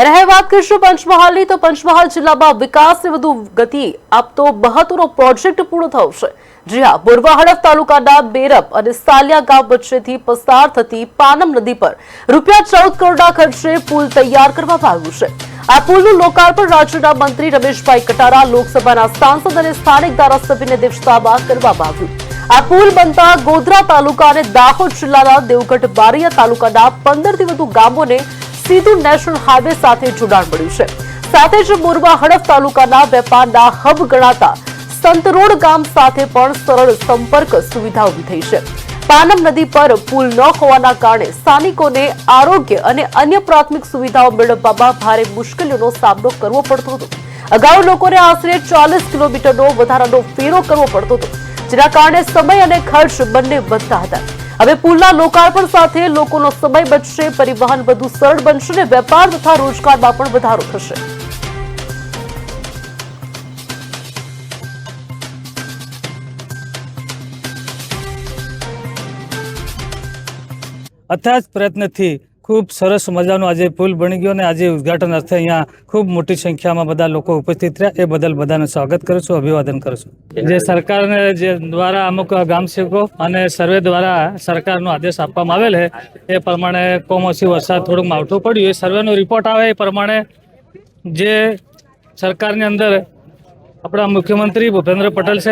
અને હવે વાત કરીશું પંચમહાલની તો પંચમહાલ જિલ્લામાં વિકાસને વધુ ગતિ આપતો મહત્વનો પ્રોજેક્ટ પૂર્ણ થયો છે। જી હા, બોરવા હડફ તાલુકાના બેરપ અને સાલિયા ગામ વચ્ચેથી પસાર થતી પાનમ નદી પર ₹14 કરોડના ખર્ચે પુલ તૈયાર કરવામાં આવ્યું છે। આ પુલનું લોકાર્પણ રાજ્યના મંત્રી રમેશભાઈ કટારા, લોકસભાના સાંસદ અને સ્થાનિક ધારાસભ્યની અધ્યક્ષતામાં કરવામાં આવ્યું। આ પુલ બનતા ગોધરા તાલુકા અને દાહોદ જિલ્લાના દેવગઢ બારિયા તાલુકાના 15થી વધુ ગામોને સીધું નેશનલ હાઈવે સાથે જોડાણ મળ્યું છે। સાથે જ બોરવા હડફ તાલુકાના વેપારના હબ ગણાતા સંતરોડ ગામ સાથે પણ સરળ સંપર્ક સુવિધા ઉભી થઈ છે। પાનમ નદી પર પુલ ન હોવાના કારણે સ્થાનિકોને આરોગ્ય અને અન્ય પ્રાથમિક સુવિધાઓ મેળવવામાં ભારે મુશ્કેલીઓનો સામનો કરવો પડતો હતો। અગાઉ લોકોને આશરે 40 કિલોમીટરનો વધારાનો ફેરો કરવો પડતો હતો, જેના કારણે સમય અને ખર્ચ બંને વધતા હતા। હવે પુલના લોકાર્પણ સાથે લોકોનો સમય બચશે, પરિવહન વધુ સરળ બનશે અને વેપાર તથા રોજગારમાં પણ વધારો થશે। અથાગ પ્રયત્નથી ખૂબ સરસ મજાનો આજે પુલ બની ગયો અને આજે ઉદ્ઘાટન અર્થે અહીંયા ખૂબ મોટી સંખ્યામાં બધા લોકો ઉપસ્થિત રહ્યા, એ બદલ બધાને સ્વાગત કરું છું, અભિવાદન કરું છું। જે સરકારને જે દ્વારા અમુક ગામ સેવકો અને સર્વે દ્વારા સરકારનો આદેશ આપવામાં આવેલ છે એ પ્રમાણે કમોસમી વરસાદ થોડુંક માવઠું પડ્યું, એ સર્વેનો રિપોર્ટ આવે એ પ્રમાણે જે સરકારની અંદર આપણા મુખ્યમંત્રી ભૂપેન્દ્ર પટેલ